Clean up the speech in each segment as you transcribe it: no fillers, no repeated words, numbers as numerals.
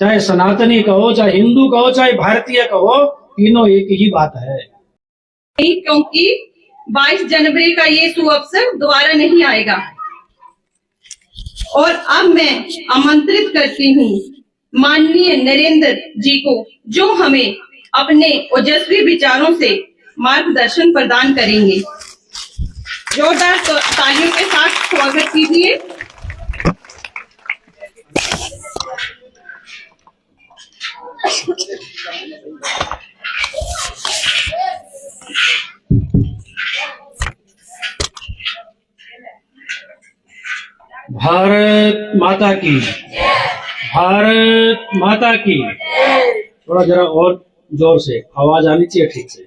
चाहे सनातनी कहो, चाहे हिंदू कहो, चाहे भारतीय कहो, तीनों एक ही बात है। क्योंकि 22 जनवरी का ये सुअवसर दोबारा नहीं आएगा। और अब मैं आमंत्रित करती हूँ माननीय नरेंद्र जी को, जो हमें अपने ओजस्वी विचारों से मार्गदर्शन प्रदान करेंगे। जोरदार तालियों के साथ स्वागत कीजिए। भारत माता की, भारत माता की। थोड़ा जरा और जोर से आवाज आनी चाहिए ठीक से।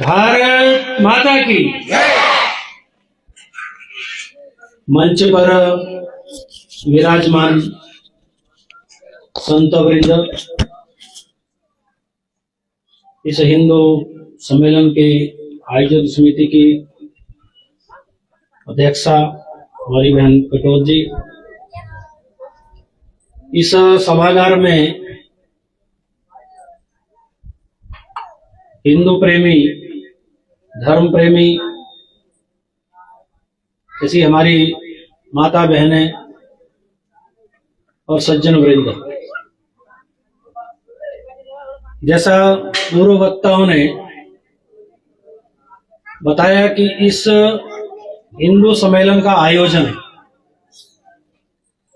भारत माता की। मंच पर विराजमान संत वृंद, इस हिंदू सम्मेलन के आयोजक समिति की अध्यक्षा हमारी बहन कटोच जी, इस सभागार में हिंदू प्रेमी, धर्म प्रेमी, ऐसी हमारी माता बहनें और सज्जन वृंद। जैसा पूर्व वक्ताओं ने बताया कि इस हिंदू सम्मेलन का आयोजन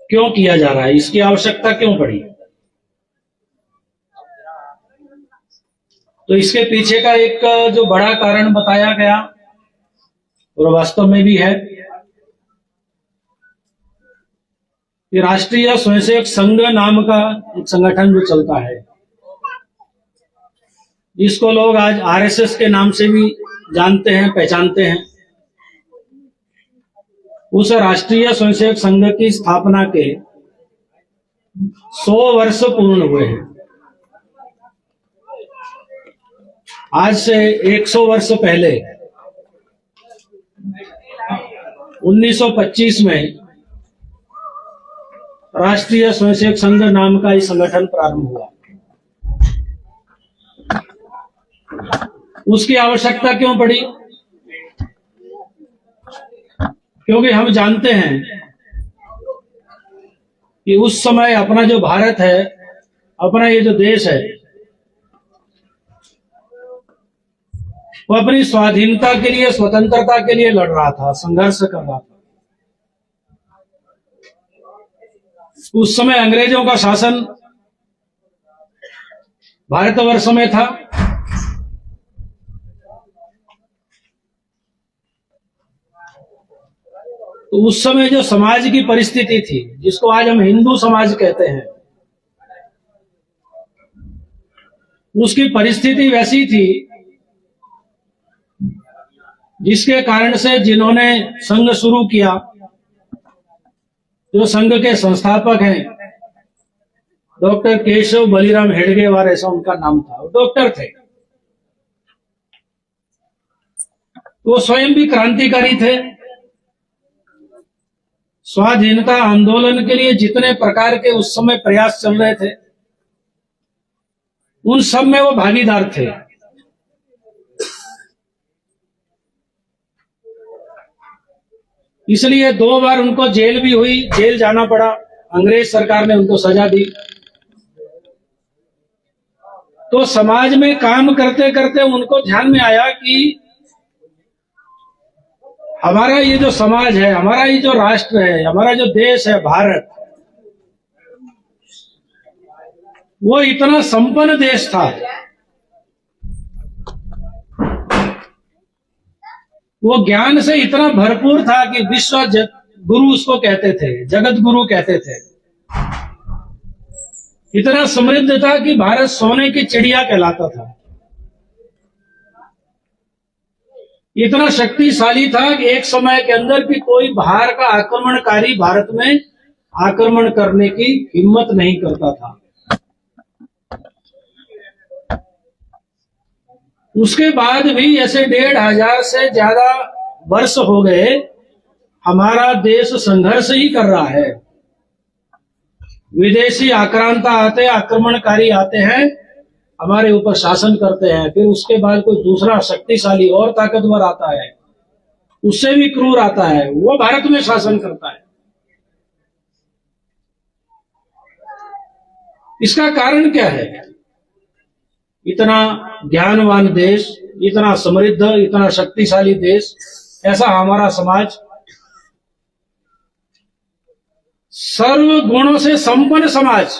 क्यों किया जा रहा है, इसकी आवश्यकता क्यों पड़ी, तो इसके पीछे का एक जो बड़ा कारण बताया गया और वास्तव में भी है कि राष्ट्रीय स्वयंसेवक संघ नाम का एक संगठन जो चलता है, जिसको लोग आज आरएसएस के नाम से भी जानते हैं, पहचानते हैं, उस राष्ट्रीय स्वयंसेवक संघ की स्थापना के 100 वर्ष पूर्ण हुए हैं। आज से 100 वर्ष पहले 1925 में राष्ट्रीय स्वयंसेवक संघ नाम का ये संगठन प्रारंभ हुआ। उसकी आवश्यकता क्यों पड़ी? क्योंकि हम जानते हैं कि उस समय अपना जो भारत है, अपना ये जो देश है, वो अपनी स्वाधीनता के लिए, स्वतंत्रता के लिए लड़ रहा था, संघर्ष कर रहा था। उस समय अंग्रेजों का शासन भारतवर्ष में था। तो उस समय जो समाज की परिस्थिति थी, जिसको आज हम हिंदू समाज कहते हैं, उसकी परिस्थिति वैसी थी जिसके कारण से जिन्होंने संघ शुरू किया, जो संघ के संस्थापक हैं, डॉक्टर केशव बलिराम हेडगेवार, ऐसा उनका नाम था, वो डॉक्टर थे। वो स्वयं भी क्रांतिकारी थे। स्वाधीनता आंदोलन के लिए जितने प्रकार के उस समय प्रयास चल रहे थे, उन सब में वो भागीदार थे। इसलिए 2 बार उनको जेल भी हुई, जेल जाना पड़ा, अंग्रेज सरकार ने उनको सजा दी। तो समाज में काम करते करते उनको ध्यान में आया कि हमारा ये जो समाज है, हमारा ये जो राष्ट्र है, हमारा जो देश है भारत, वो इतना संपन्न देश था, वो ज्ञान से इतना भरपूर था कि विश्व गुरु उसको कहते थे, जगत गुरु कहते थे। इतना समृद्ध था कि भारत सोने की चिड़िया कहलाता था। इतना शक्तिशाली था कि एक समय के अंदर भी कोई बाहर का आक्रमणकारी भारत में आक्रमण करने की हिम्मत नहीं करता था। उसके बाद भी ऐसे 1500 से ज्यादा वर्ष हो गए, हमारा देश संघर्ष ही कर रहा है। विदेशी आक्रांता आते, आक्रमणकारी आते हैं, हमारे ऊपर शासन करते हैं। फिर उसके बाद कोई दूसरा शक्तिशाली और ताकतवर आता है, उससे भी क्रूर आता है, वो भारत में शासन करता है। इसका कारण क्या है? इतना ज्ञानवान देश, इतना समृद्ध, इतना शक्तिशाली देश, ऐसा हमारा समाज, सर्व गुणों से संपन्न समाज,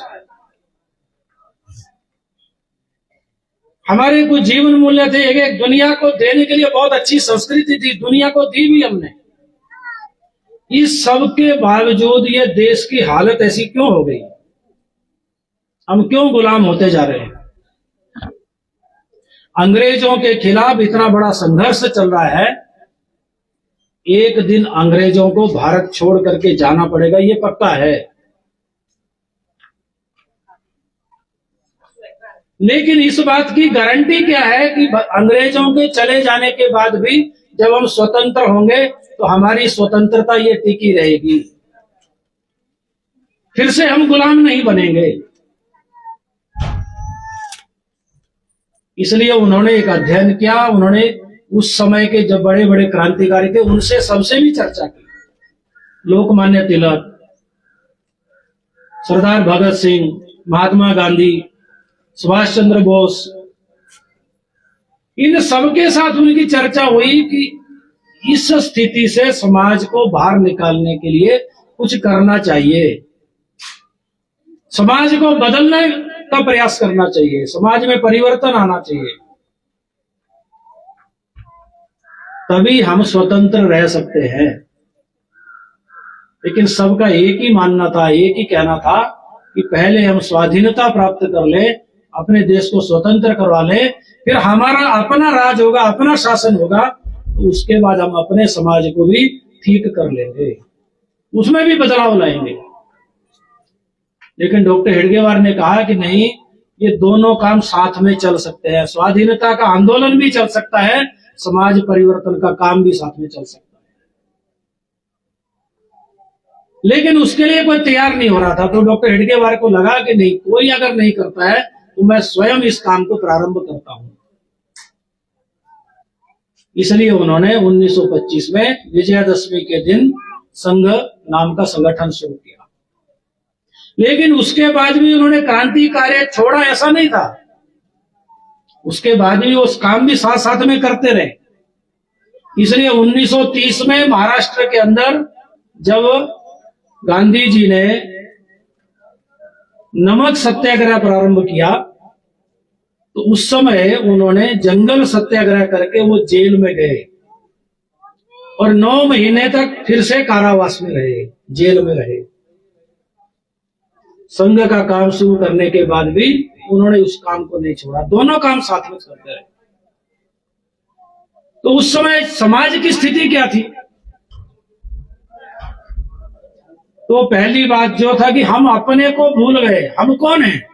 हमारे कुछ जीवन मूल्य थे, एक दुनिया को देने के लिए बहुत अच्छी संस्कृति थी, दुनिया को दी भी हमने। इस सब के बावजूद ये देश की हालत ऐसी क्यों हो गई? हम क्यों गुलाम होते जा रहे हैं? अंग्रेजों के खिलाफ इतना बड़ा संघर्ष चल रहा है, एक दिन अंग्रेजों को भारत छोड़ करके जाना पड़ेगा, ये पक्का है। लेकिन इस बात की गारंटी क्या है कि अंग्रेजों के चले जाने के बाद भी जब हम स्वतंत्र होंगे तो हमारी स्वतंत्रता ये टिकी रहेगी, फिर से हम गुलाम नहीं बनेंगे। इसलिए उन्होंने एक अध्ययन किया, उन्होंने उस समय के जब बड़े बड़े क्रांतिकारी थे उनसे सबसे भी चर्चा की। लोकमान्य तिलक, सरदार भगत सिंह, महात्मा गांधी, सुभाष चंद्र बोस, इन सबके साथ उनकी चर्चा हुई कि इस स्थिति से समाज को बाहर निकालने के लिए कुछ करना चाहिए, समाज को बदलने का प्रयास करना चाहिए, समाज में परिवर्तन आना चाहिए, तभी हम स्वतंत्र रह सकते हैं। लेकिन सबका एक ही मानना था, एक ही कहना था कि पहले हम स्वाधीनता प्राप्त कर ले, अपने देश को स्वतंत्र करवा ले, फिर हमारा अपना राज होगा, अपना शासन होगा, तो उसके बाद हम अपने समाज को भी ठीक कर लेंगे, उसमें भी बदलाव लाएंगे। लेकिन डॉक्टर हेडगेवार ने कहा कि नहीं, ये दोनों काम साथ में चल सकते हैं, स्वाधीनता का आंदोलन भी चल सकता है, समाज परिवर्तन का काम भी साथ में चल सकता है। लेकिन उसके लिए कोई तैयार नहीं हो रहा था, तो डॉक्टर हेडगेवार को लगा कि नहीं, कोई अगर नहीं करता है तो मैं स्वयं इस काम को प्रारंभ करता हूं। इसलिए उन्होंने 1925 में विजयादशमी के दिन संघ नाम का संगठन शुरू किया। लेकिन उसके बाद भी उन्होंने क्रांति कार्य छोड़ा, ऐसा नहीं था, उसके बाद भी उस काम भी साथ साथ में करते रहे। इसलिए 1930 में महाराष्ट्र के अंदर जब गांधी जी ने नमक सत्याग्रह प्रारंभ किया, तो उस समय उन्होंने जंगल सत्याग्रह करके वो जेल में गए और 9 महीने तक फिर से कारावास में रहे, जेल में रहे। संघ का काम शुरू करने के बाद भी उन्होंने उस काम को नहीं छोड़ा, दोनों काम साथ में करते रहे। तो उस समय समाज की स्थिति क्या थी? तो पहली बात जो था कि हम अपने को भूल गए, हम कौन हैं?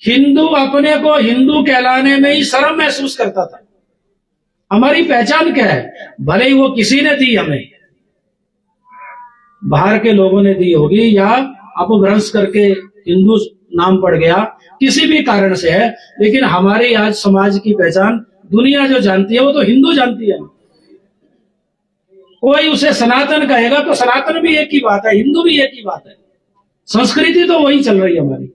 हिंदू अपने को हिंदू कहलाने में ही शर्म महसूस करता था। हमारी पहचान क्या है? भले ही वो किसी ने दी, हमें बाहर के लोगों ने दी होगी या अपभ्रंश करके हिंदू नाम पड़ गया, किसी भी कारण से है, लेकिन हमारी आज समाज की पहचान दुनिया जो जानती है वो तो हिंदू जानती है। कोई उसे सनातन कहेगा तो सनातन भी एक ही बात है, हिंदू भी एक ही बात है, संस्कृति तो वही चल रही है हमारी,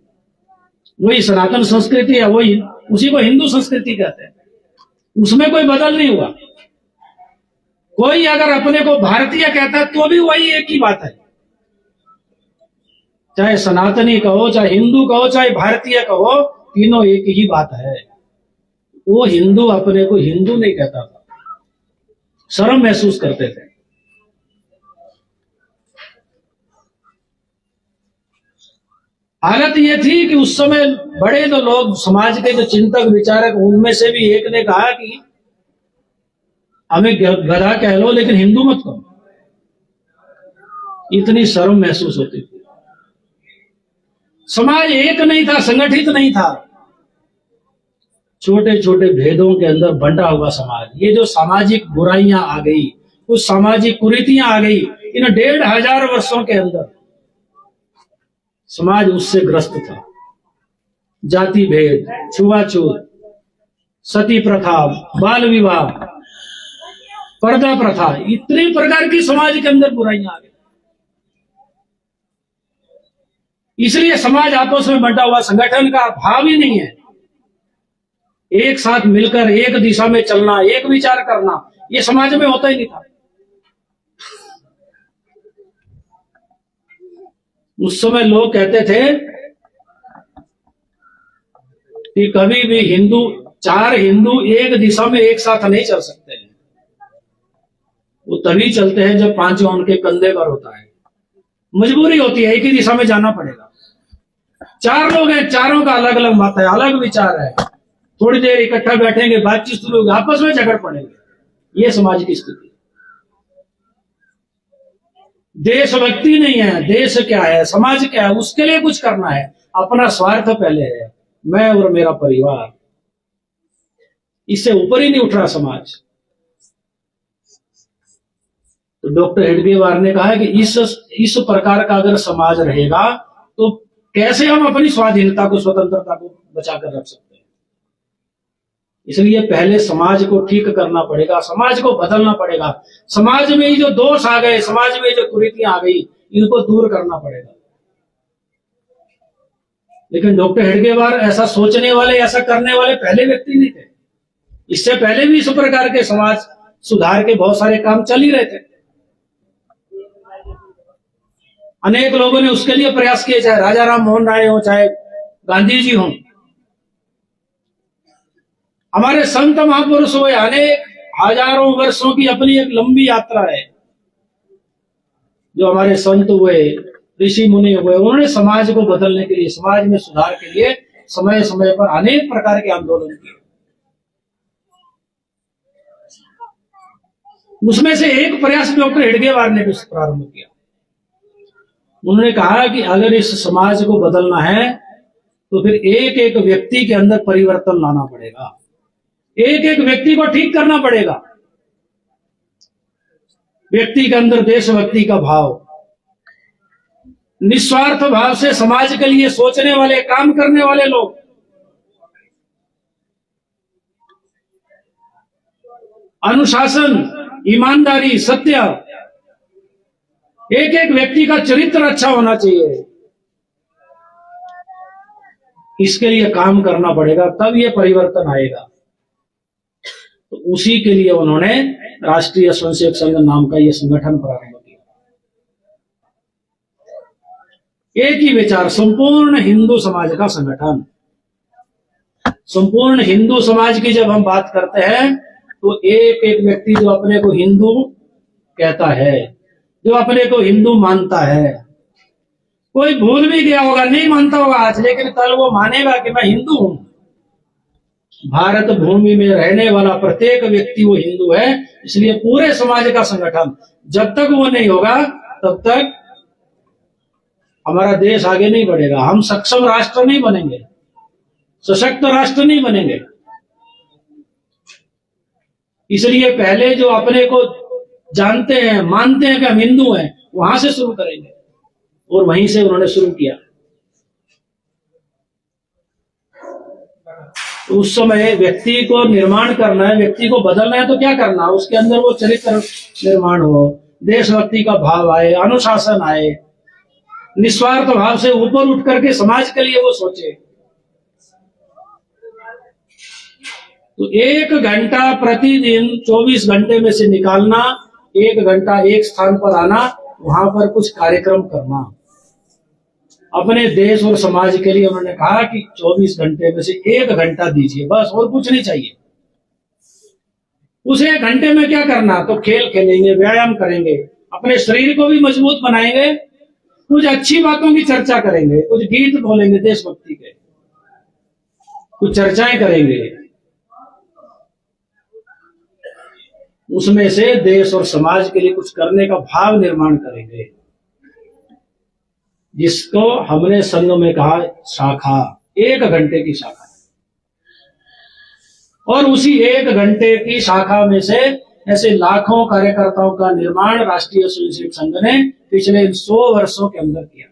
वही सनातन संस्कृति है, वही, उसी को हिंदू संस्कृति कहते हैं, उसमें कोई बदल नहीं हुआ। कोई अगर अपने को भारतीय कहता है तो भी वही एक ही बात है, चाहे सनातनी कहो, चाहे हिंदू कहो, चाहे भारतीय कहो, तीनों एक ही बात है। वो हिंदू अपने को हिंदू नहीं कहता था, शर्म महसूस करते थे। हालत ये थी कि उस समय बड़े जो लोग, समाज के जो चिंतक विचारक, उनमें से भी एक ने कहा कि हमें गधा कह लो लेकिन हिंदू मत कहो। इतनी शर्म महसूस होती थी। समाज एक नहीं था, संगठित नहीं था, छोटे छोटे भेदों के अंदर बंटा हुआ समाज। ये जो सामाजिक बुराइयां आ गई, कुछ सामाजिक कुरीतियां आ गई इन 1500 वर्षों के अंदर, समाज उससे ग्रस्त था। जाति भेद, छुआछूत, सती प्रथा, बाल विवाह, पर्दा प्रथा, इतने प्रकार की समाज के अंदर बुराइयां आ गई। इसलिए समाज आपस में बंटा हुआ, संगठन का भाव ही नहीं है। एक साथ मिलकर एक दिशा में चलना, एक विचार करना, ये समाज में होता ही नहीं था। उस समय लोग कहते थे कि कभी भी चार हिंदू एक दिशा में एक साथ नहीं चल सकते हैं। वो तभी चलते हैं जब पांचों उनके कंधे पर होता है। मजबूरी होती है, एक ही दिशा में जाना पड़ेगा। चार लोग हैं, चारों का अलग अलग मत है, अलग विचार है, थोड़ी देर इकट्ठा बैठेंगे, बातचीत शुरू होगी, आपस में झगड़ पड़ेंगे। ये समाज की स्थिति। देशभक्ति नहीं है। देश क्या है, समाज क्या है, उसके लिए कुछ करना है। अपना स्वार्थ पहले है, मैं और मेरा परिवार। इससे ऊपर ही नहीं उठ रहा समाज। तो डॉक्टर हेडगेवार ने कहा कि इस प्रकार का अगर समाज रहेगा तो कैसे हम अपनी स्वाधीनता को, स्वतंत्रता को बचा कर रख सकते हैं। इसलिए पहले समाज को ठीक करना पड़ेगा, समाज को बदलना पड़ेगा। समाज में जो दोष आ गए, समाज में जो कुरीतियां आ गई, इनको दूर करना पड़ेगा। लेकिन डॉक्टर हेडगेवार ऐसा सोचने वाले, ऐसा करने वाले पहले व्यक्ति नहीं थे। इससे पहले भी इस प्रकार के समाज सुधार के बहुत सारे काम चल ही रहे थे। अनेक लोगों ने उसके लिए प्रयास किए, चाहे राजा राम मोहन राय हो, चाहे गांधी जी हो, हमारे संत महापुरुष हुए। अनेक हजारों वर्षों की अपनी एक लंबी यात्रा है जो हमारे संत हुए, ऋषि मुनि हुए। उन्होंने समाज को बदलने के लिए, समाज में सुधार के लिए समय समय पर अनेक प्रकार के आंदोलन किए। उसमें से एक प्रयास डॉक्टर हेडगेवार ने भी प्रारंभ किया। उन्होंने कहा कि अगर इस समाज को बदलना है तो फिर एक एक व्यक्ति के अंदर परिवर्तन लाना पड़ेगा, एक एक व्यक्ति को ठीक करना पड़ेगा। व्यक्ति के अंदर देशभक्ति का भाव, निस्वार्थ भाव से समाज के लिए सोचने वाले, काम करने वाले लोग, अनुशासन, ईमानदारी, सत्य, एक एक व्यक्ति का चरित्र अच्छा होना चाहिए। इसके लिए काम करना पड़ेगा, तब ये परिवर्तन आएगा। तो उसी के लिए उन्होंने राष्ट्रीय स्वयंसेवक संघ नाम का ये संगठन प्रारंभ किया। एक ही विचार, संपूर्ण हिंदू समाज का संगठन। संपूर्ण हिंदू समाज की जब हम बात करते हैं तो एक एक व्यक्ति जो अपने को हिंदू कहता है, जो अपने को हिंदू मानता है, कोई भूल भी गया होगा, नहीं मानता होगा आज, लेकिन कल वो मानेगा कि मैं हिंदू हूं। भारत भूमि में रहने वाला प्रत्येक व्यक्ति वो हिंदू है। इसलिए पूरे समाज का संगठन जब तक वो नहीं होगा तब तक हमारा देश आगे नहीं बढ़ेगा। हम सक्षम राष्ट्र नहीं बनेंगे, सशक्त राष्ट्र नहीं बनेंगे। इसलिए पहले जो अपने को जानते हैं, मानते हैं कि हम हिंदू हैं, वहां से शुरू करेंगे। और वहीं से उन्होंने शुरू किया। उस समय व्यक्ति को निर्माण करना है, व्यक्ति को बदलना है तो क्या करना, उसके अंदर वो चरित्र निर्माण हो, देशभक्ति का भाव आए, अनुशासन आए, निस्वार्थ भाव से ऊपर उठ करके समाज के लिए वो सोचे। तो 1 घंटा प्रतिदिन 24 घंटे में से निकालना, 1 घंटा एक स्थान पर आना, वहां पर कुछ कार्यक्रम करना। अपने देश और समाज के लिए उन्होंने कहा कि 24 घंटे में से 1 घंटा दीजिए, बस, और कुछ नहीं चाहिए। उस 1 घंटे में क्या करना, तो खेल खेलेंगे, व्यायाम करेंगे, अपने शरीर को भी मजबूत बनाएंगे, कुछ अच्छी बातों की चर्चा करेंगे, कुछ गीत बोलेंगे देशभक्ति के, कुछ चर्चाएं करेंगे। उसमें से देश और समाज के लिए कुछ करने का भाव निर्माण करेंगे, जिसको हमने संघ में कहा शाखा, 1 घंटे की शाखा। और उसी 1 घंटे की शाखा में से ऐसे लाखों कार्यकर्ताओं का निर्माण राष्ट्रीय स्वयंसेवक संघ ने पिछले 100 वर्षों के अंदर किया।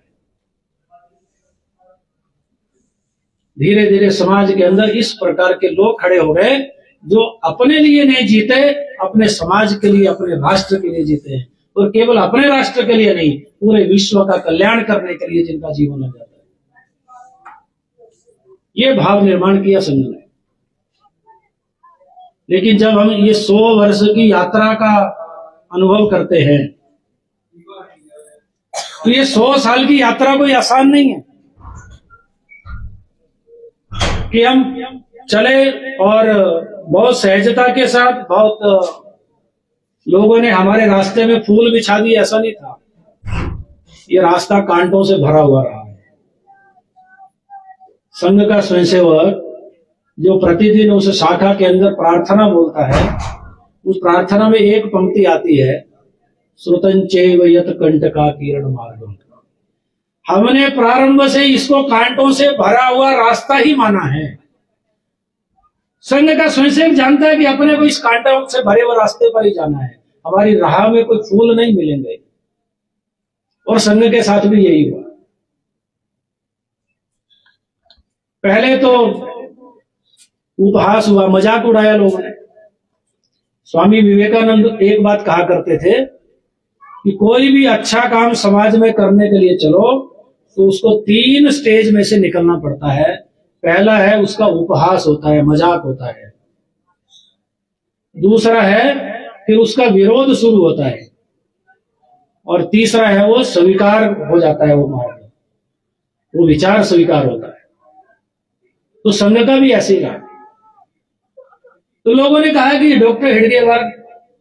धीरे धीरे समाज के अंदर इस प्रकार के लोग खड़े हो गए जो अपने लिए नहीं जीते, अपने समाज के लिए, अपने राष्ट्र के लिए जीते हैं, और केवल अपने राष्ट्र के लिए नहीं, पूरे विश्व का कल्याण करने के लिए जिनका जीवन लग जाता है। ये भाव निर्माण किया संघ ने। लेकिन जब हम ये 100 वर्ष की यात्रा का अनुभव करते हैं तो ये 100 साल की यात्रा कोई आसान नहीं है कि हम चले और बहुत सहजता के साथ, बहुत लोगों ने हमारे रास्ते में फूल बिछा दिए, ऐसा नहीं था। ये रास्ता कांटों से भरा हुआ रहा है। संघ का स्वयंसेवक जो प्रतिदिन उस शाखा के अंदर प्रार्थना बोलता है, उस प्रार्थना में एक पंक्ति आती है, श्रुतं चैव यत् कंटका किरण मार्गम। हमने प्रारंभ से इसको कांटों से भरा हुआ रास्ता ही माना है। संघ का स्वयंसेवक जानता है कि अपने को इस कांटों से भरे हुए रास्ते पर ही जाना है, हमारी राह में कोई फूल नहीं मिलेंगे। और संघ के साथ भी यही हुआ। पहले तो उपहास हुआ, मजाक उड़ाया लोगों ने। स्वामी विवेकानंद एक बात कहा करते थे कि कोई भी अच्छा काम समाज में करने के लिए चलो तो उसको 3 स्टेज में से निकलना पड़ता है। पहला है उसका उपहास होता है, मजाक होता है। दूसरा है फिर उसका विरोध शुरू होता है, और तीसरा है वो स्वीकार हो जाता है, वो मार्ग, वो विचार स्वीकार होता है। तो संघ का भी ऐसे ही रहा। तो लोगों ने कहा कि डॉक्टर हेडगेवार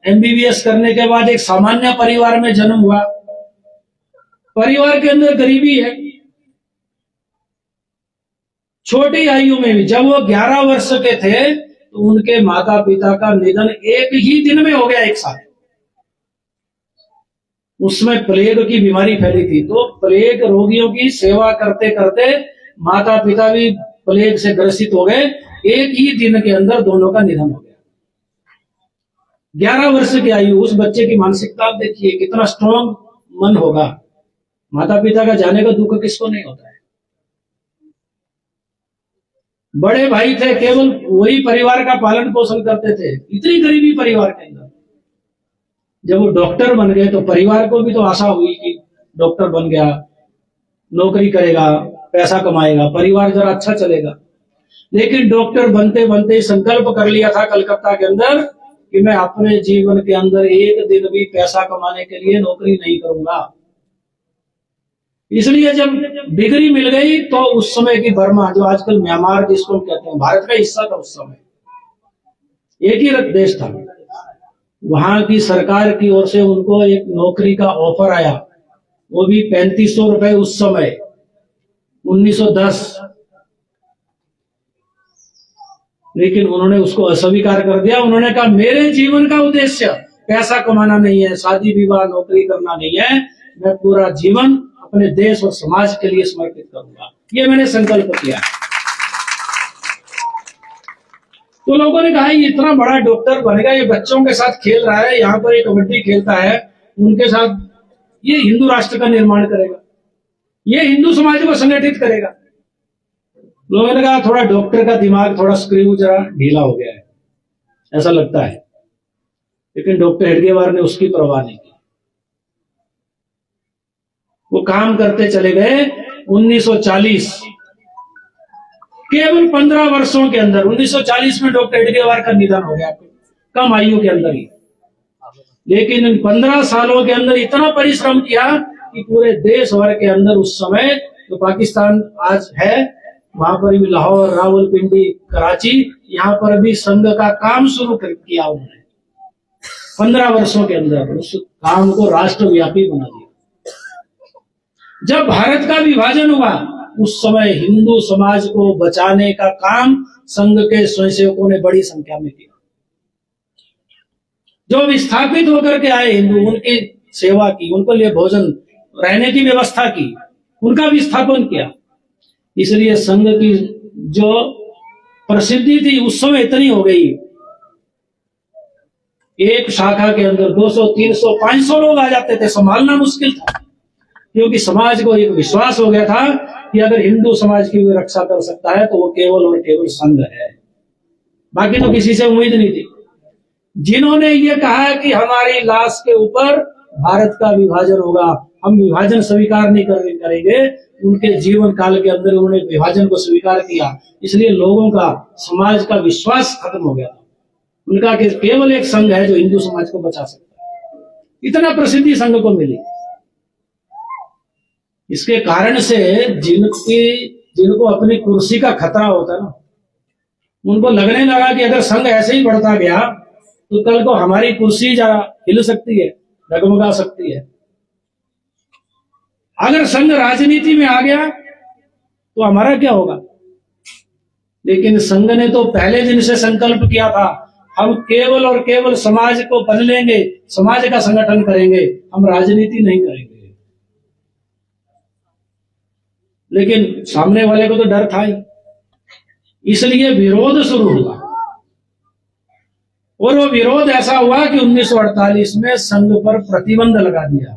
MBBS करने के बाद एक सामान्य परिवार में जन्म हुआ, परिवार के अंदर गरीबी है। छोटी आयु में भी, जब वो 11 वर्ष के थे तो उनके माता पिता का निधन एक ही दिन में हो गया, एक साथ। उसमें प्लेग की बीमारी फैली थी, तो प्लेग रोगियों की सेवा करते करते माता पिता भी प्लेग से ग्रसित हो गए। एक ही दिन के अंदर दोनों का निधन हो गया। 11 वर्ष की आयु, उस बच्चे की मानसिकता आप देखिए, कितना स्ट्रॉन्ग मन होगा। माता पिता का जाने का दुख किसको नहीं होता है। बड़े भाई थे, केवल वही परिवार का पालन पोषण करते थे, इतनी गरीबी परिवार के अंदर। जब वो डॉक्टर बन गए तो परिवार को भी तो आशा हुई कि डॉक्टर बन गया, नौकरी करेगा, पैसा कमाएगा, परिवार जरा अच्छा चलेगा। लेकिन डॉक्टर बनते बनते संकल्प कर लिया था कलकत्ता के अंदर कि मैं अपने जीवन के अंदर एक दिन भी पैसा कमाने के लिए नौकरी नहीं करूंगा। इसलिए जब डिग्री मिल गई तो उस समय की बर्मा, जो आजकल म्यांमार जिसको हम कहते हैं, भारत का हिस्सा था उस समय, एक ही देश था, वहां की सरकार की ओर से उनको एक नौकरी का ऑफर आया, वो भी 3500 रुपए उस समय, 1910। लेकिन उन्होंने उसको अस्वीकार कर दिया। उन्होंने कहा मेरे जीवन का उद्देश्य पैसा कमाना नहीं है, शादी विवाह नौकरी करना नहीं है, मैं पूरा जीवन अपने देश और समाज के लिए समर्पित करूंगा, ये मैंने संकल्प किया। तो लोगों ने कहा ये इतना बड़ा डॉक्टर बनेगा, ये बच्चों के साथ खेल रहा है, यहाँ पर ये कबड्डी खेलता है, उनके साथ ये हिंदू राष्ट्र का निर्माण करेगा, ये हिंदू समाज को संगठित करेगा। लोगों ने कहा थोड़ा डॉक्टर का दिमाग थोड़ा स्क्रू जरा ढीला हो गया है, ऐसा लगता है। लेकिन डॉक्टर हेडगेवार ने उसकी परवाह नहीं की, वो काम करते चले गए। 1940 केवल 15 वर्षों के अंदर, 1940 में डॉक्टर हेडगेवार का निधन हो गया, कम आयु के अंदर ही। लेकिन इन 15 सालों के अंदर इतना परिश्रम किया कि पूरे देश भर के अंदर उस समय जो पाकिस्तान आज है, वहां पर भी लाहौर, रावलपिंडी, कराची, यहाँ पर भी संघ का काम शुरू किया उन्होंने। 15 वर्षों के अंदर उस काम को राष्ट्रव्यापी बना दिया। जब भारत का विभाजन हुआ उस समय हिंदू समाज को बचाने का काम संघ के स्वयंसेवकों ने बड़ी संख्या में किया। जो विस्थापित होकर के आए हिंदू, उनकी सेवा की, उनको लिए भोजन, रहने की व्यवस्था की, उनका विस्थापन किया। इसलिए संघ की जो प्रसिद्धि थी उस समय इतनी हो गई, एक शाखा के अंदर 200, 300, 500 लोग आ जाते थे, संभालना मुश्किल था। क्योंकि समाज को एक विश्वास हो गया था कि अगर हिंदू समाज की भी रक्षा कर सकता है तो वो केवल और केवल संघ है, बाकी तो किसी से उम्मीद नहीं थी। जिन्होंने ये कहा कि हमारी लाश के ऊपर भारत का विभाजन होगा, हम विभाजन स्वीकार नहीं करेंगे, उनके जीवन काल के अंदर उन्होंने विभाजन को स्वीकार किया, इसलिए लोगों का, समाज का विश्वास खत्म हो गया था उनका कि केवल एक संघ है जो हिंदू समाज को बचा सकता है। इतना प्रसिद्धि संघ को मिली। इसके कारण से जिनको अपनी कुर्सी का खतरा होता ना, उनको लगने लगा कि अगर संघ ऐसे ही बढ़ता गया तो कल को हमारी कुर्सी हिल सकती है, डगमगा सकती है। अगर संघ राजनीति में आ गया तो हमारा क्या होगा। लेकिन संघ ने तो पहले दिन से संकल्प किया था, हम केवल और केवल समाज को बदलेंगे, समाज का संगठन करेंगे, हम राजनीति नहीं करेंगे। लेकिन सामने वाले को तो डर था ही, इसलिए विरोध शुरू हुआ। और वो विरोध ऐसा हुआ कि 1948 में संघ पर प्रतिबंध लगा दिया।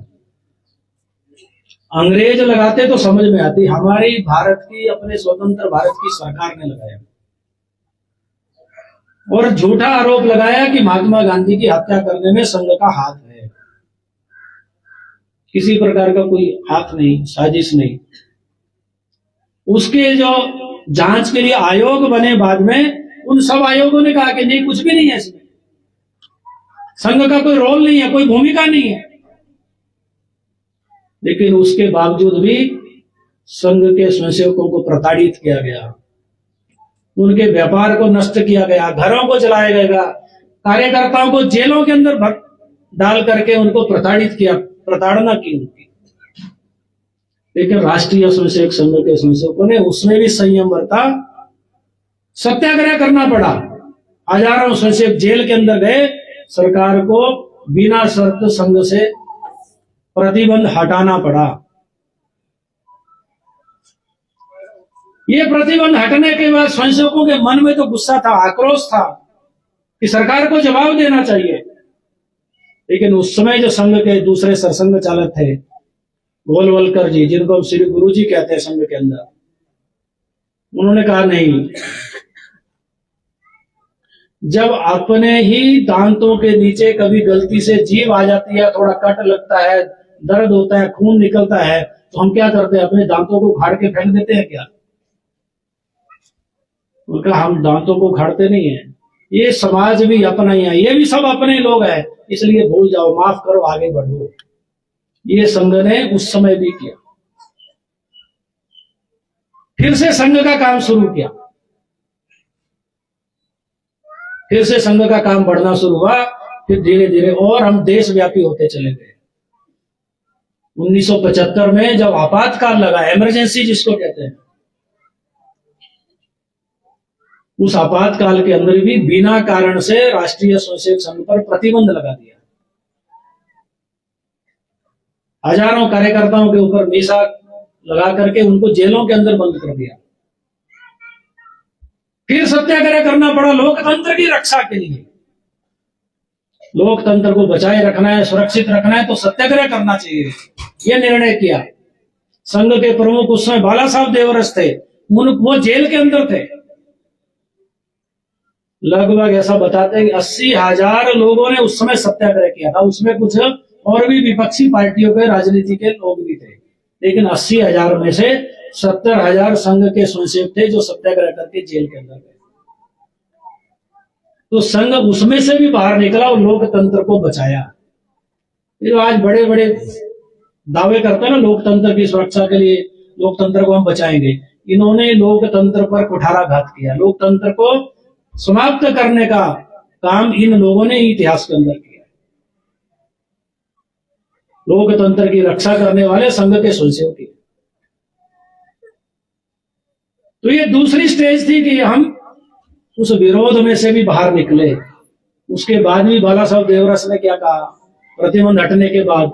अंग्रेज लगाते तो समझ में आती, हमारी भारत की, अपने स्वतंत्र भारत की सरकार ने लगाया और झूठा आरोप लगाया कि महात्मा गांधी की हत्या करने में संघ का हाथ है। किसी प्रकार का कोई हाथ नहीं, साजिश नहीं। उसके जो जांच के लिए आयोग बने बाद में, उन सब आयोगों ने कहा कि नहीं, कुछ भी नहीं है इसमें, संघ का कोई रोल नहीं है, कोई भूमिका नहीं है। लेकिन उसके बावजूद भी संघ के स्वयंसेवकों को प्रताड़ित किया गया, उनके व्यापार को नष्ट किया गया, घरों को जलाया गया, कार्यकर्ताओं को जेलों के अंदर डाल करके उनको प्रताड़ित किया, प्रताड़ना की उनकी। लेकिन राष्ट्रीय स्वयंसेवक संघ के स्वयंसेवकों ने उसमें भी संयम बरता, सत्याग्रह करना पड़ा। हजारों स्वयंसेवक जेल के अंदर गए, सरकार को बिना शर्त संघ से प्रतिबंध हटाना पड़ा। ये प्रतिबंध हटने के बाद स्वयंसेवकों के मन में तो गुस्सा था, आक्रोश था कि सरकार को जवाब देना चाहिए। लेकिन उस समय जो संघ के दूसरे सरसंघ चालक थे, गोलवलकर जी, जिनको हम श्री गुरु जी कहते हैं संघ के अंदर, उन्होंने कहा नहीं, जब अपने ही दांतों के नीचे कभी गलती से जीभ आ जाती है, थोड़ा कट लगता है, दर्द होता है, खून निकलता है, तो हम क्या करते हैं, अपने दांतों को उखाड़ के फेंक देते हैं क्या। उनका हम दांतों को उखाड़ते नहीं है, ये समाज भी अपना ही है, ये भी सब अपने लोग हैं, इसलिए भूल जाओ, माफ करो, आगे बढ़ो। ये संघ ने उस समय भी किया। फिर से संघ का काम शुरू किया, फिर से संघ का काम बढ़ना शुरू हुआ। फिर धीरे धीरे और हम देशव्यापी होते चले गए। 1975 में जब आपातकाल लगा, इमरजेंसी जिसको कहते हैं, उस आपातकाल के अंदर भी बिना कारण से राष्ट्रीय स्वयंसेवक संघ पर प्रतिबंध लगा दिया। हजारों कार्यकर्ताओं के ऊपर मीसा लगा करके उनको जेलों के अंदर बंद कर दिया। फिर सत्याग्रह करना पड़ा लोकतंत्र की रक्षा के लिए। लोकतंत्र को बचाए रखना है, सुरक्षित रखना है तो सत्याग्रह करना चाहिए, यह निर्णय किया। संघ के प्रमुख उस समय बाला साहब देवरस थे, वो जेल के अंदर थे। लगभग ऐसा बताते हैं कि 80,000 लोगों ने उस समय सत्याग्रह किया था। उसमें कुछ और भी विपक्षी पार्टियों के, राजनीति के लोग भी थे, लेकिन 80,000 में से 70,000 संघ के स्वयंसेवक थे जो सत्याग्रह करके जेल के अंदर गए। तो संघ उसमें से भी बाहर निकला और लोकतंत्र को बचाया। ये आज बड़े बड़े दावे करते हैं ना, लोकतंत्र की सुरक्षा के लिए, लोकतंत्र को हम बचाएंगे। इन्होंने लोकतंत्र पर कुठाराघात किया, लोकतंत्र को समाप्त करने का काम इन लोगों ने इतिहास के अंदर किया। लोकतंत्र की रक्षा करने वाले संघ के स्वयंसेवक थे। तो ये दूसरी स्टेज थी कि हम उस विरोध में से भी बाहर निकले। उसके बाद भी बाला साहब देवरस ने क्या कहा, प्रतिबंध हटने के बाद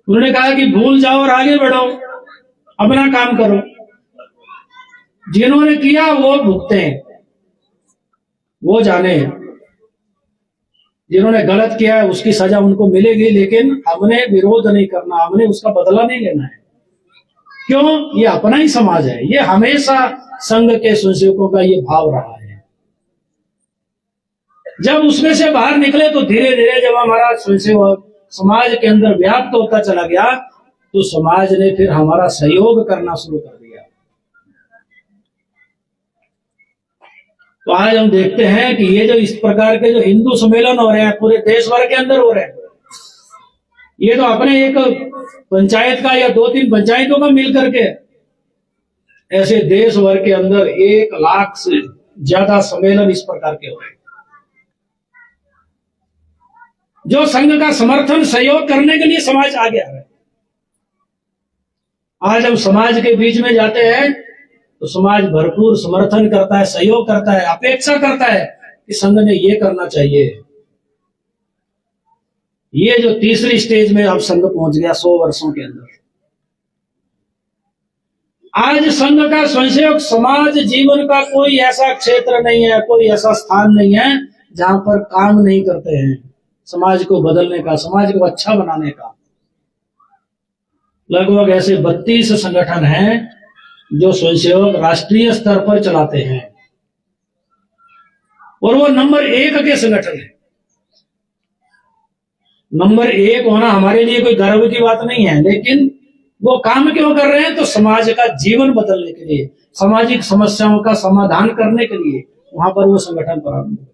उन्होंने कहा कि भूल जाओ और आगे बढ़ो, अपना काम करो। जिन्होंने किया वो भुगते हैं, वो जाने। जिन्होंने गलत किया है उसकी सजा उनको मिलेगी, लेकिन हमने विरोध नहीं करना, हमने उसका बदला नहीं लेना है। क्यों? ये अपना ही समाज है। ये हमेशा संघ के स्वयंसेवकों का ये भाव रहा है। जब उसमें से बाहर निकले तो धीरे धीरे जब हमारा स्वयंसेवक समाज के अंदर व्याप्त होता चला गया तो समाज ने फिर हमारा सहयोग करना शुरू कर दिया। तो आज हम देखते हैं कि ये जो इस प्रकार के जो हिंदू सम्मेलन हो रहे हैं पूरे देश भर के अंदर हो रहे हैं, ये तो अपने एक पंचायत का या 2-3 पंचायतों का मिल करके ऐसे देश भर के अंदर 1 लाख से ज्यादा सम्मेलन इस प्रकार के हो रहे हैं, जो संघ का समर्थन सहयोग करने के लिए समाज आगे आ रहा है। आज हम समाज के बीच में जाते हैं तो समाज भरपूर समर्थन करता है, सहयोग करता है, अपेक्षा करता है कि संघ ने ये करना चाहिए। ये जो तीसरी स्टेज में अब संघ पहुंच गया 100 वर्षों के अंदर। आज संघ का स्वयंसेवक समाज जीवन का कोई ऐसा क्षेत्र नहीं है, कोई ऐसा स्थान नहीं है जहां पर काम नहीं करते हैं समाज को बदलने का, समाज को अच्छा बनाने का। लगभग ऐसे 32 संगठन हैं जो स्वयंसेवक राष्ट्रीय स्तर पर चलाते हैं और वो नंबर 1 के संगठन है। नंबर 1 होना हमारे लिए कोई गर्व की बात नहीं है, लेकिन वो काम क्यों कर रहे हैं? तो समाज का जीवन बदलने के लिए, सामाजिक समस्याओं का समाधान करने के लिए वहां पर वो संगठन प्रारंभ हुए।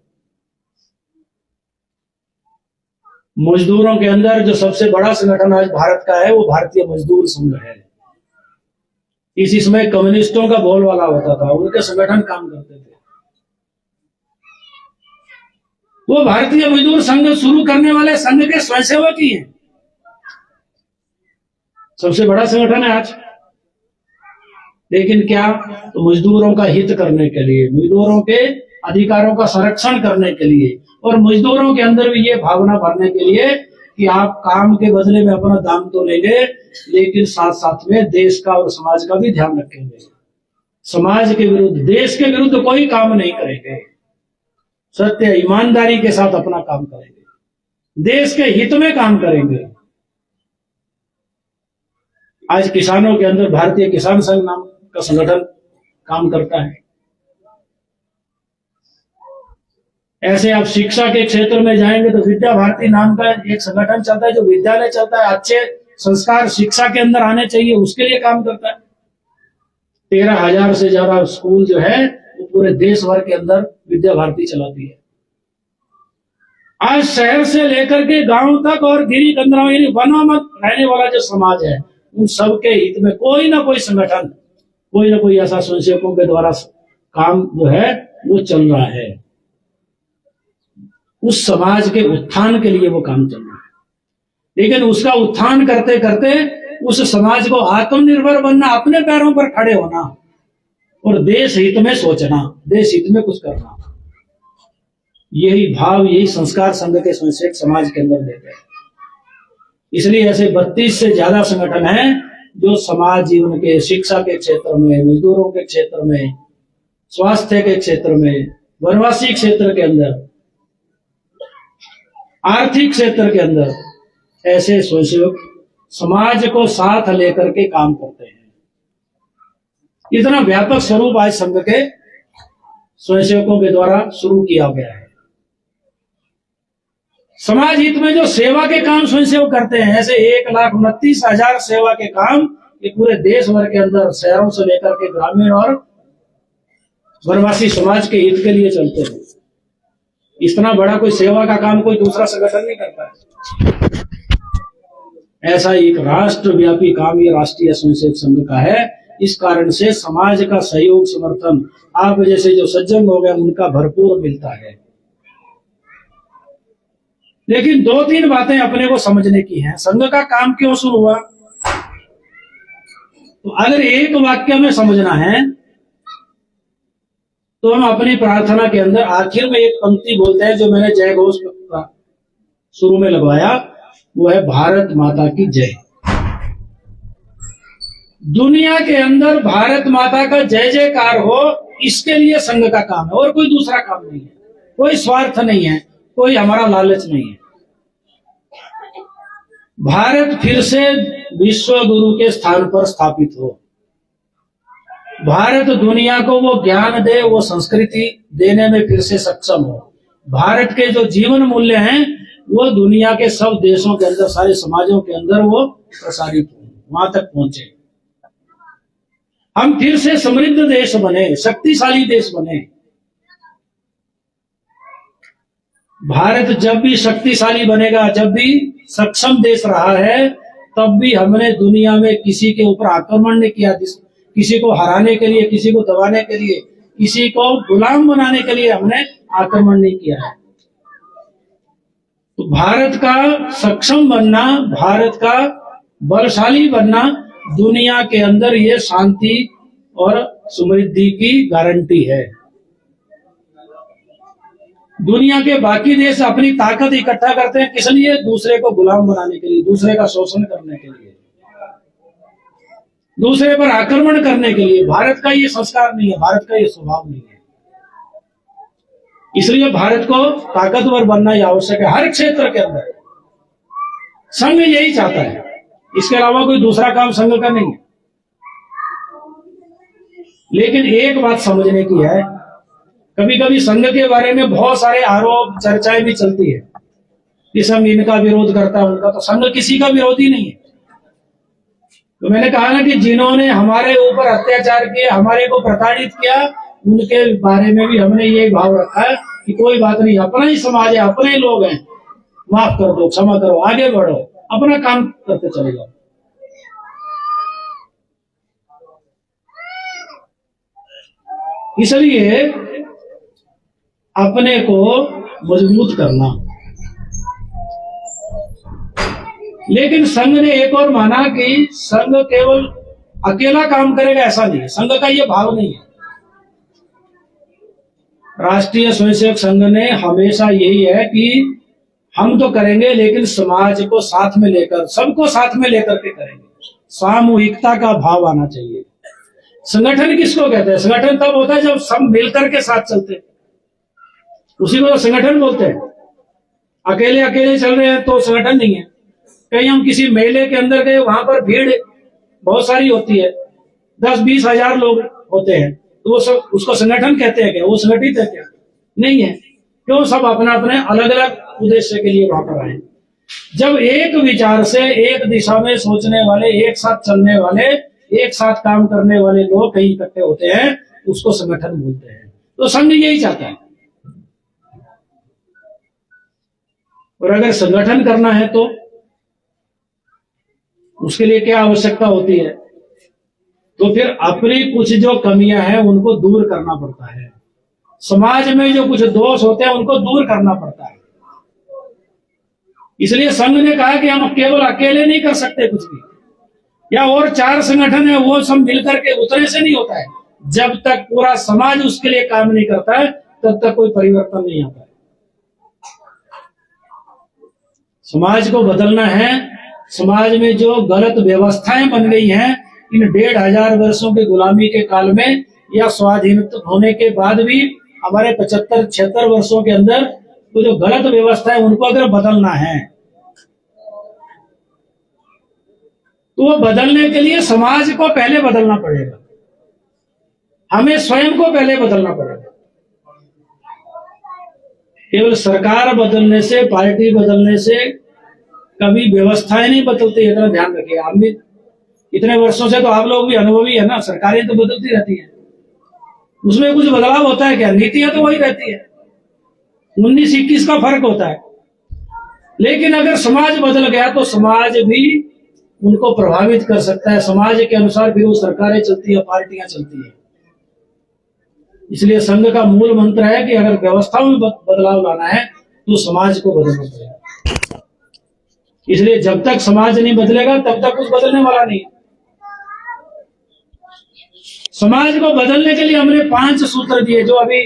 मजदूरों के अंदर जो सबसे बड़ा संगठन आज भारत का है वो भारतीय मजदूर संघ है। इसी समय कम्युनिस्टों का बोलबाला होता था, उनके संगठन काम करते थे। वो भारतीय मजदूर संघ शुरू करने वाले संघ के स्वयंसेवक ही हैं। सबसे बड़ा संगठन है आज। लेकिन क्या? तो मजदूरों का हित करने के लिए, मजदूरों के अधिकारों का संरक्षण करने के लिए और मजदूरों के अंदर भी ये भावना भरने के लिए कि आप काम के बदले में अपना दाम तो लेंगे, लेकिन साथ साथ में देश का और समाज का भी ध्यान रखेंगे। समाज के विरुद्ध, देश के विरुद्ध कोई काम नहीं करेंगे, सत्य ईमानदारी के साथ अपना काम करेंगे, देश के हित में काम करेंगे। आज किसानों के अंदर भारतीय किसान संघ नाम का संगठन काम करता है। ऐसे आप शिक्षा के क्षेत्र में जाएंगे तो विद्या भारती नाम का एक संगठन चलता है, जो विद्यालय चलता है, अच्छे संस्कार शिक्षा के अंदर आने चाहिए, उसके लिए काम करता है। 13,000 से ज्यादा स्कूल जो है वो पूरे देश भर के अंदर विद्या भारती चलाती है। आज शहर से लेकर के गांव तक और गिरी कंदराओं यानी वनों में रहने वाला जो समाज है, उन सबके हित में कोई ना कोई संगठन, कोई ना कोई ऐसा स्वयंसेवकों के द्वारा काम जो है वो चल रहा है। उस समाज के उत्थान के लिए वो काम चल रहा है। लेकिन उसका उत्थान करते करते उस समाज को आत्मनिर्भर बनना, अपने पैरों पर खड़े होना और देश हित में सोचना, देश हित में कुछ करना, यही भाव, यही संस्कार संघ के स्वयंसेवक समाज के अंदर देते हैं। इसलिए ऐसे 32 से ज्यादा संगठन हैं जो समाज जीवन के, शिक्षा के क्षेत्र में, मजदूरों के क्षेत्र में, स्वास्थ्य के क्षेत्र में, वनवासी क्षेत्र के अंदर, आर्थिक क्षेत्र के अंदर ऐसे स्वयंसेवक समाज को साथ लेकर के काम करते हैं। इतना व्यापक स्वरूप आज संघ के स्वयंसेवकों के द्वारा शुरू किया गया है। समाज हित में जो सेवा के काम स्वयंसेवक करते हैं, ऐसे 1,29,000 सेवा के काम ये पूरे देश भर के अंदर, शहरों से लेकर के ग्रामीण और वनवासी समाज के हित के लिए चलते हैं। इतना बड़ा कोई सेवा का काम कोई दूसरा संगठन नहीं करता है। ऐसा एक राष्ट्रव्यापी काम ये राष्ट्रीय स्वयंसेवक संघ का है। इस कारण से समाज का सहयोग, समर्थन आप जैसे जो सज्जन लोग हैं उनका भरपूर मिलता है। लेकिन 2-3 बातें अपने को समझने की हैं। संघ का काम क्यों शुरू हुआ? तो अगर एक वाक्य में समझना है तो हम अपनी प्रार्थना के अंदर आखिर में एक पंक्ति बोलते हैं, जो मैंने जय घोष शुरू में लगवाया, वो है भारत माता की जय। दुनिया के अंदर भारत माता का जय जयकार हो, इसके लिए संघ का काम है और कोई दूसरा काम नहीं है। कोई स्वार्थ नहीं है, कोई हमारा लालच नहीं है। भारत फिर से विश्व गुरु के स्थान पर स्थापित हो, भारत दुनिया को वो ज्ञान दे, वो संस्कृति देने में फिर से सक्षम हो, भारत के जो जीवन मूल्य हैं वो दुनिया के सब देशों के अंदर, सारे समाजों के अंदर वो प्रसारित हो, वहां तक पहुंचे, हम फिर से समृद्ध देश बने, शक्तिशाली देश बने। भारत जब भी शक्तिशाली बनेगा, जब भी सक्षम देश रहा है, तब भी हमने दुनिया में किसी के ऊपर आक्रमण नहीं किया, किसी को हराने के लिए, किसी को दबाने के लिए, किसी को गुलाम बनाने के लिए हमने आक्रमण नहीं किया है। तो भारत का सक्षम बनना, भारत का बलशाली बनना दुनिया के अंदर ये शांति और समृद्धि की गारंटी है। दुनिया के बाकी देश अपनी ताकत इकट्ठा करते हैं, किस लिए? दूसरे को गुलाम बनाने के लिए, दूसरे का शोषण करने के लिए, दूसरे पर आक्रमण करने के लिए। भारत का ये संस्कार नहीं है, भारत का ये स्वभाव नहीं है। इसलिए भारत को ताकतवर बनना ही आवश्यक है हर क्षेत्र के अंदर। संघ यही चाहता है, इसके अलावा कोई दूसरा काम संघ का नहीं है। लेकिन एक बात समझने की है, कभी कभी संघ के बारे में बहुत सारे आरोप चर्चाएं भी चलती है कि संघ इनका विरोध करता है, उनका। तो संघ किसी का विरोधी नहीं है। तो मैंने कहा ना कि जिन्होंने हमारे ऊपर अत्याचार किए, हमारे को प्रताड़ित किया, उनके बारे में भी हमने ये भाव रखा है कि कोई बात नहीं, अपना ही समाज है, अपने ही लोग हैं, माफ कर दो, क्षमा करो, आगे बढ़ो, अपना काम करते चले जाओ। इसलिए अपने को मजबूत करना। लेकिन संघ ने एक और माना कि संघ केवल अकेला काम करेगा, ऐसा नहीं है। संघ का ये भाव नहीं है। राष्ट्रीय स्वयंसेवक संघ ने हमेशा यही है कि हम तो करेंगे, लेकिन समाज को साथ में लेकर, सबको साथ में लेकर के करेंगे। सामूहिकता का भाव आना चाहिए। संगठन किसको कहते हैं? संगठन तब होता है जब सब मिलकर के साथ चलते हैं, उसी को तो संगठन बोलते हैं। अकेले अकेले चल रहे हैं तो संगठन नहीं है। कहीं हम किसी मेले के अंदर गए, वहां पर भीड़ बहुत सारी होती है, 10-20 हजार लोग होते हैं, तो वो सब उसको संगठन कहते हैं क्या? वो संगठित है क्या? नहीं है। क्यों? सब अपना अपने अलग अलग उद्देश्य के लिए वहां पर आए। जब एक विचार से, एक दिशा में सोचने वाले, एक साथ चलने वाले, एक साथ काम करने वाले लोग कहीं इकट्ठे होते हैं, उसको संगठन बोलते हैं। तो संघ यही चाहता है। और अगर संगठन करना है तो उसके लिए क्या आवश्यकता होती है? तो फिर अपनी कुछ जो कमियां हैं उनको दूर करना पड़ता है। समाज में जो कुछ दोष होते हैं उनको दूर करना पड़ता है। इसलिए संघ ने कहा कि हम केवल अकेले नहीं कर सकते कुछ भी, या और 4 संगठन है वो सब मिलकर के उतने से नहीं होता है। जब तक पूरा समाज उसके लिए काम नहीं करता है, तब तक कोई परिवर्तन नहीं आता है। समाज को बदलना है। समाज में जो गलत व्यवस्थाएं बन गई हैं, इन 1500 वर्षों की गुलामी के काल में या स्वाधीन होने के बाद भी हमारे 75-76 वर्षों के अंदर तो जो गलत व्यवस्था है उनको अगर बदलना है, तो वो बदलने के लिए समाज को पहले बदलना पड़ेगा। हमें स्वयं को पहले बदलना पड़ेगा। केवल सरकार बदलने से, पार्टी बदलने से कभी व्यवस्थाएं नहीं बदलती, इतना ध्यान रखिए। हम भी इतने वर्षों से तो आप लोग भी अनुभवी है ना, सरकारें तो बदलती रहती है, उसमें कुछ बदलाव होता है क्या? नीतियां तो वही रहती है, 19-21 का फर्क होता है। लेकिन अगर समाज बदल गया तो समाज भी उनको प्रभावित कर सकता है। समाज के अनुसार फिर वो सरकारें चलती है, पार्टियां चलती है। इसलिए संघ का मूल मंत्र है कि अगर व्यवस्थाओं में बदलाव लाना है तो समाज को बदलना पड़ेगा। इसलिए जब तक समाज नहीं बदलेगा तब तक कुछ बदलने वाला नहीं। समाज को बदलने के लिए हमने 5 सूत्र दिए, जो अभी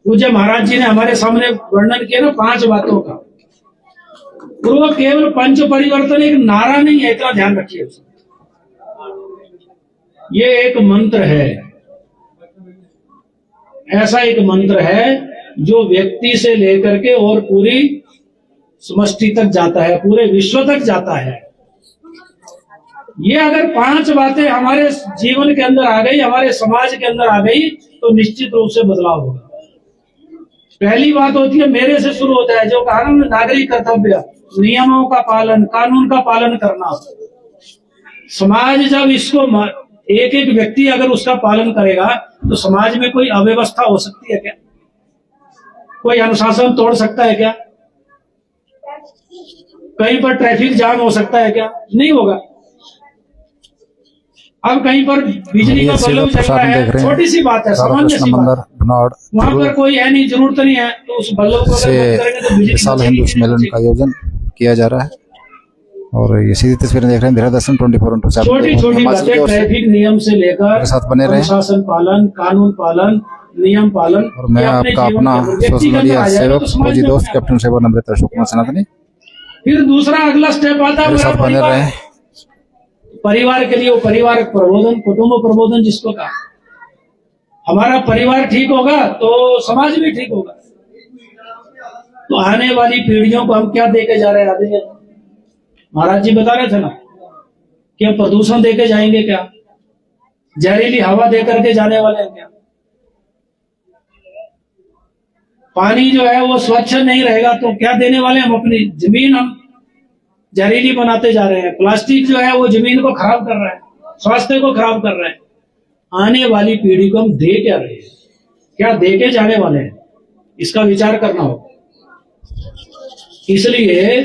पूज्य महाराज जी ने हमारे सामने वर्णन किया ना 5 बातों का। और वो केवल पंच परिवर्तन एक नारा नहीं है, इतना ध्यान रखिए। ये एक मंत्र है, ऐसा एक मंत्र है जो व्यक्ति से लेकर के और पूरी समष्टि तक जाता है, पूरे विश्व तक जाता है। ये अगर 5 बातें हमारे जीवन के अंदर आ गई, हमारे समाज के अंदर आ गई, तो निश्चित रूप से बदलाव होगा। पहली बात होती है, मेरे से शुरू होता है, जो कहा ना नागरिक कर्तव्य, नियमों का पालन, कानून का पालन करना। समाज जब इसको एक एक व्यक्ति अगर उसका पालन करेगा तो समाज में कोई अव्यवस्था हो सकती है क्या? कोई अनुशासन तोड़ सकता है क्या? कहीं पर ट्रैफिक जाम हो सकता है क्या? नहीं होगा। अब कहीं पर बिजली का बल्ब चल रहा है, छोटी सी बात है, सामान्य सी बात, वहां पर कोई है नहीं, जरूरत नहीं है, तो उस बल्ब को अगर करेंगे तो बिजली साल हिंदू सम्मेलन का आयोजन किया जा रहा है। और ये सीधी तस्वीरें देख रहे हैं, दर्शन 24/7। छोटी छोटी बातें, ट्रैफिक नियम से लेकर साथ बने रहे, अनुशासन पालन, कानून पालन, नियम पालन। और मैं आपका अपना सोशल मीडिया सेवक फौजी दोस्त कैप्टन सेवा नम्रता अशोक कुमार सनातनी। फिर दूसरा अगला स्टेप आता है साथ बने रहे। परिवार के लिए वो परिवार प्रबोधन, कुटुंब प्रबोधन जिसको कहा। हमारा परिवार ठीक होगा तो समाज भी ठीक होगा। तो आने वाली पीढ़ियों को हम क्या देके जा रहे हैं? आगे महाराज जी बता रहे थे ना कि हम प्रदूषण देके जाएंगे क्या? जहरीली हवा दे करके जाने वाले हैं क्या? पानी जो है वो स्वच्छ नहीं रहेगा तो क्या देने वाले हम? अपनी जमीन हम जहरीली बनाते जा रहे हैं। प्लास्टिक जो है वो जमीन को खराब कर रहा है, स्वास्थ्य को खराब कर रहा है। आने वाली पीढ़ी को हम दे क्या रहे हैं? क्या दे के जाने वाले हैं? इसका विचार करना होगा। इसलिए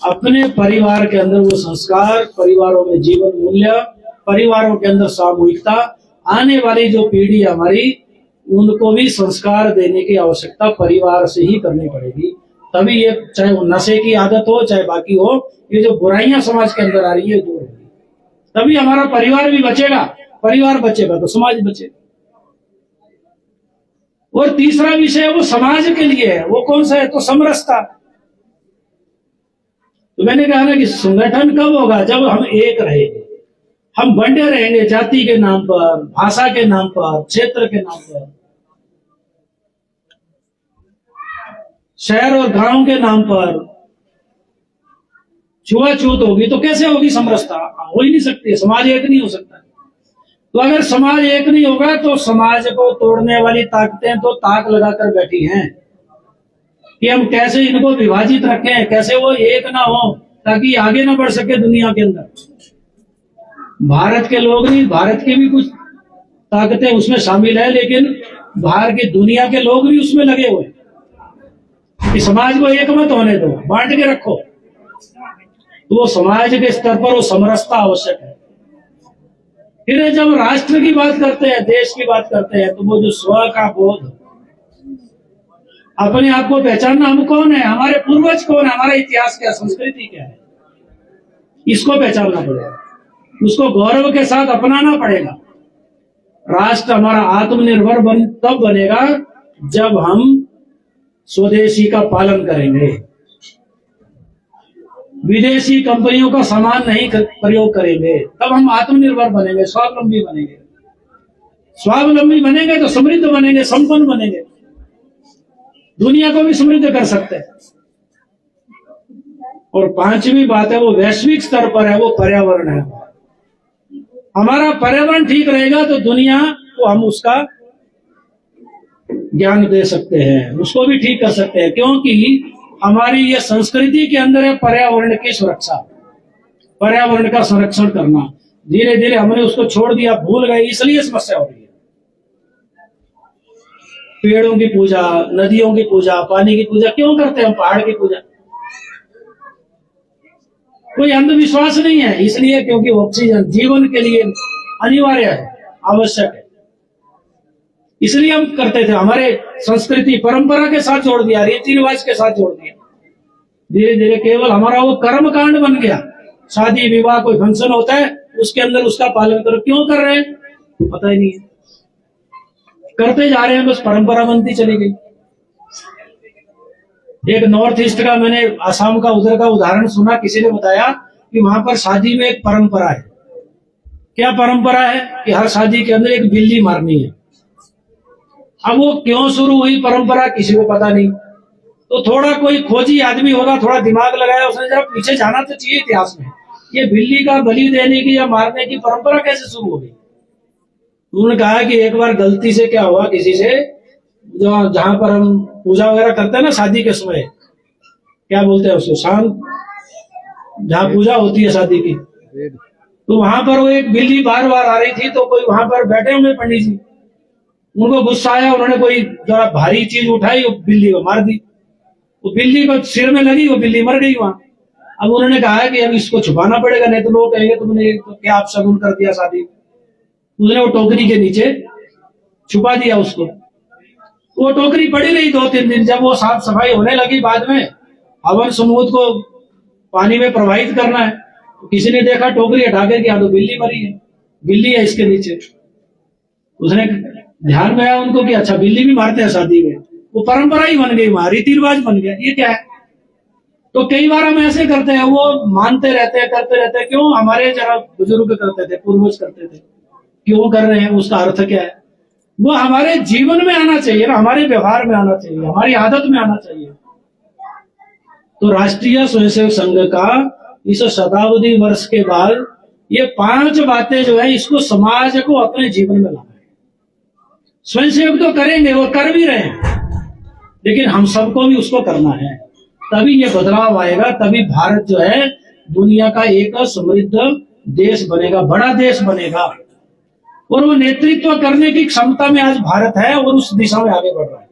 अपने परिवार के अंदर वो संस्कार, परिवारों में जीवन मूल्य, परिवारों के अंदर सामूहिकता, आने वाली जो पीढ़ी हमारी, उनको भी संस्कार देने की आवश्यकता परिवार से ही करनी पड़ेगी। तभी ये, चाहे वो नशे की आदत हो चाहे बाकी हो, ये जो बुराइयां समाज के अंदर आ रही है दूर होगी। तभी हमारा परिवार भी बचेगा, परिवार बचेगा तो समाज बचेगा। और तीसरा विषय वो समाज के लिए है, वो कौन सा है? तो समरसता। तो मैंने कहा ना कि संगठन कब होगा? जब हम एक रहेंगे, हम बंटे रहेंगे जाति के नाम पर, भाषा के नाम पर, क्षेत्र के नाम पर, शहर और गांव के नाम पर छुआछूत होगी तो कैसे होगी समरसता? हो ही नहीं सकती, समाज एक नहीं हो सकता। तो अगर समाज एक नहीं होगा तो समाज को तोड़ने वाली ताकतें तो ताक लगाकर बैठी हैं कि हम कैसे इनको विभाजित रखें, कैसे वो एक ना हो ताकि आगे ना बढ़ सके दुनिया के अंदर। भारत के लोग नहीं, भारत की भी कुछ ताकतें उसमें शामिल है, लेकिन बाहर की दुनिया के लोग भी उसमें लगे हुए हैं कि समाज को एक मत होने दो, बांट के रखो। तो वो समाज के स्तर पर वो समरसता आवश्यक है। फिर जब राष्ट्र की बात करते हैं, देश की बात करते हैं, तो वो जो स्व का बोध, अपने आप को पहचानना, हम कौन है, हमारे पूर्वज कौन है, हमारा इतिहास क्या, संस्कृति क्या है, इसको पहचानना पड़ेगा, उसको गौरव के साथ अपनाना पड़ेगा। राष्ट्र हमारा आत्मनिर्भर तब बनेगा जब हम स्वदेशी का पालन करेंगे, विदेशी कंपनियों का सामान नहीं प्रयोग करेंगे, तब हम आत्मनिर्भर बनेंगे, स्वावलंबी बनेंगे। स्वावलंबी बनेंगे तो समृद्ध बनेंगे, संपन्न बनेंगे, दुनिया को भी समृद्ध कर सकते हैं। और पांचवी बात है वो वैश्विक स्तर पर है, वो पर्यावरण है। हमारा पर्यावरण ठीक रहेगा तो दुनिया को हम उसका ज्ञान दे सकते हैं, उसको भी ठीक कर सकते हैं, क्योंकि हमारी ये संस्कृति के अंदर है पर्यावरण की सुरक्षा, पर्यावरण का संरक्षण करना। धीरे धीरे हमने उसको छोड़ दिया, भूल गए, इसलिए समस्या हो रही है। पेड़ों की पूजा, नदियों की पूजा, पानी की पूजा क्यों करते हैं हम? पहाड़ की पूजा कोई अंधविश्वास नहीं है, इसलिए क्योंकि ऑक्सीजन जीवन के लिए अनिवार्य है, आवश्यक है, इसलिए हम करते थे। हमारे संस्कृति परंपरा के साथ जोड़ दिया, रीति रिवाज के साथ जोड़ दिया। धीरे धीरे केवल हमारा वो कर्म कांड बन गया। शादी विवाह कोई फंक्शन होता है, उसके अंदर उसका पालन करो, क्यों कर रहे हैं पता ही नहीं है, करते जा रहे हैं, बस परंपरा बनती चली गई। एक नॉर्थ ईस्ट का, मैंने आसाम का उधर का उदाहरण सुना, किसी ने बताया कि वहां पर शादी में एक परंपरा है। क्या परंपरा है? कि हर शादी के अंदर एक बिल्ली मारनी है। अब वो क्यों शुरू हुई परंपरा किसी को पता नहीं। तो थोड़ा कोई खोजी आदमी होगा, थोड़ा दिमाग लगाया, उसने जरा पीछे जाना तो चाहिए इतिहास में, ये बिल्ली का बलि देने की या मारने की परंपरा कैसे शुरू हो गई। उन्होंने कहा कि एक बार गलती से क्या हुआ, किसी से जहां पर हम पूजा वगैरह करते हैं ना शादी के समय, क्या बोलते हैं उसको, शांत, जहाँ पूजा होती है शादी की, तो वहां पर वो एक बिल्ली बार बार आ रही थी। तो कोई वहां पर बैठे हुए पंडित जी, उनको गुस्सा आया, उन्होंने कोई जरा भारी चीज उठाई, वो बिल्ली को मार दी। वो बिल्ली को सिर में लगी, वो बिल्ली मर गई वहां। अब उन्होंने कहा कि अब इसको छुपाना पड़ेगा, नहीं तो लोग कहेंगे तुमने तो क्या आप शगुन कर दिया शादी। उसने वो टोकरी के नीचे छुपा दिया उसको। वो टोकरी पड़ी रही 2-3 दिन। जब वो साफ सफाई होने लगी, बाद में हवन समूद को पानी में प्रवाहित करना है, तो किसी ने देखा टोकरी हटा के, तो बिल्ली मरी है, बिल्ली है इसके नीचे। उसने ध्यान में आया उनको कि अच्छा बिल्ली भी मारते हैं शादी में। वो परंपरा ही बन गई, वहां रीति रिवाज बन गया, ये क्या है। तो कई बार हम ऐसे करते हैं, वो मानते रहते हैं, करते रहते हैं। क्यों? हमारे जरा बुजुर्ग करते थे, पूर्वज करते थे, क्यों कर रहे हैं, उसका अर्थ क्या है, वो हमारे जीवन में आना चाहिए ना, हमारे व्यवहार में आना चाहिए, हमारी आदत में आना चाहिए। तो राष्ट्रीय स्वयंसेवक संघ का इस शताब्दी वर्ष के बाद ये 5 बातें जो है, इसको समाज को अपने जीवन में लाना है। स्वयंसेवक तो करेंगे, वो कर भी रहे हैं, लेकिन हम सबको भी उसको करना है, तभी ये बदलाव आएगा, तभी भारत जो है दुनिया का एक समृद्ध देश बनेगा, बड़ा देश बनेगा। और वो नेतृत्व करने की क्षमता में आज भारत है और उस दिशा में आगे बढ़ रहा है।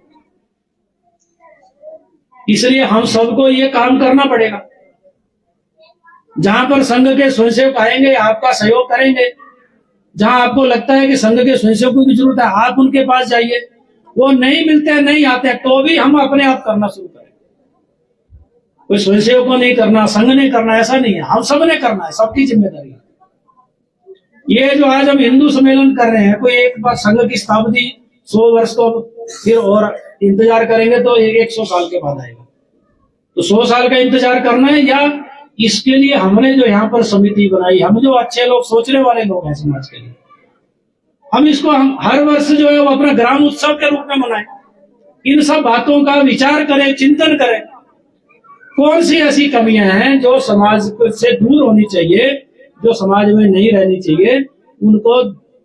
इसलिए हम सबको ये काम करना पड़ेगा। जहां पर संघ के स्वयंसेवक आएंगे, आपका सहयोग करेंगे। जहां आपको लगता है कि संघ के स्वयंसेवकों की जरूरत है, आप उनके पास जाइए। वो नहीं मिलते हैं, नहीं आते, तो भी हम अपने आप करना शुरू करें। कोई स्वयंसेवक को नहीं करना, संघ नहीं करना, ऐसा नहीं है, हम सब ने करना है, सबकी जिम्मेदारी है। ये जो आज हम हिंदू सम्मेलन कर रहे हैं, कोई एक बार संघ की शताब्दी 100 वर्ष तो फिर और इंतजार करेंगे तो 100 साल के बाद आएगा। तो 100 साल का इंतजार करना है, या इसके लिए हमने जो यहाँ पर समिति बनाई, हम जो अच्छे लोग, सोचने वाले लोग हैं समाज के लिए, हम इसको हर वर्ष जो है वो अपना ग्राम उत्सव के रूप में मनाएं। इन सब बातों का विचार करें, चिंतन करें, कौन सी ऐसी कमियां हैं जो समाज से दूर होनी चाहिए, जो समाज में नहीं रहनी चाहिए, उनको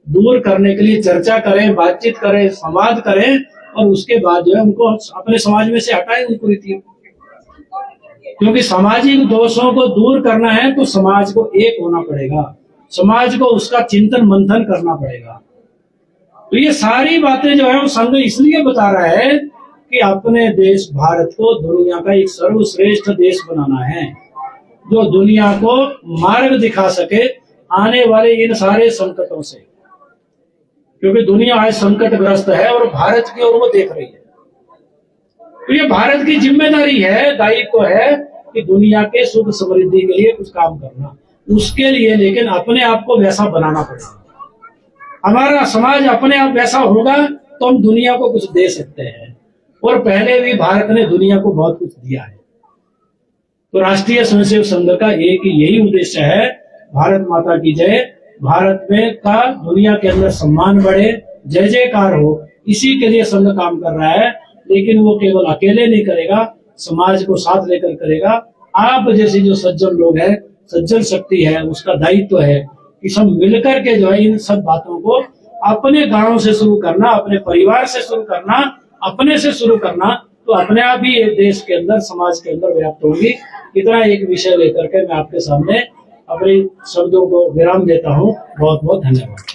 दूर करने के लिए चर्चा करें, बातचीत करें, संवाद करें, और उसके बाद जो है उनको अपने समाज में से हटाएं उन कुरीतियों। क्योंकि सामाजिक दोषों को दूर करना है तो समाज को एक होना पड़ेगा, समाज को उसका चिंतन मंथन करना पड़ेगा। तो ये सारी बातें जो है वो संघ इसलिए बता रहा है कि अपने देश भारत को दुनिया का एक सर्वश्रेष्ठ देश बनाना है, जो दुनिया को मार्ग दिखा सके आने वाले इन सारे संकटों से। क्योंकि दुनिया आज संकटग्रस्त है और भारत की ओर वो देख रही है। तो ये भारत की जिम्मेदारी है, दायित्व है कि दुनिया के सुख समृद्धि के लिए कुछ काम करना। उसके लिए लेकिन अपने आप को वैसा बनाना पड़ेगा। हमारा समाज अपने आप वैसा होगा तो हम दुनिया को कुछ दे सकते हैं, और पहले भी भारत ने दुनिया को बहुत कुछ दिया है। तो राष्ट्रीय स्वयंसेवक संघ का एक यही उद्देश्य है, भारत माता की जय, भारत में का दुनिया के अंदर सम्मान बढ़े, जय जयकार हो, इसी के लिए संघ काम कर रहा है। लेकिन वो केवल अकेले नहीं करेगा, समाज को साथ लेकर करेगा। आप जैसे जो सज्जन लोग हैं, सज्जन शक्ति है, उसका दायित्व है कि सब मिलकर के जो है इन सब बातों को अपने गांव से शुरू करना, अपने परिवार से शुरू करना, अपने से शुरू करना, तो अपने आप ही ये देश के अंदर, समाज के अंदर व्याप्त होगी। इतना एक विषय लेकर के मैं आपके सामने अपने शब्दों को विराम देता हूँ। बहुत बहुत धन्यवाद।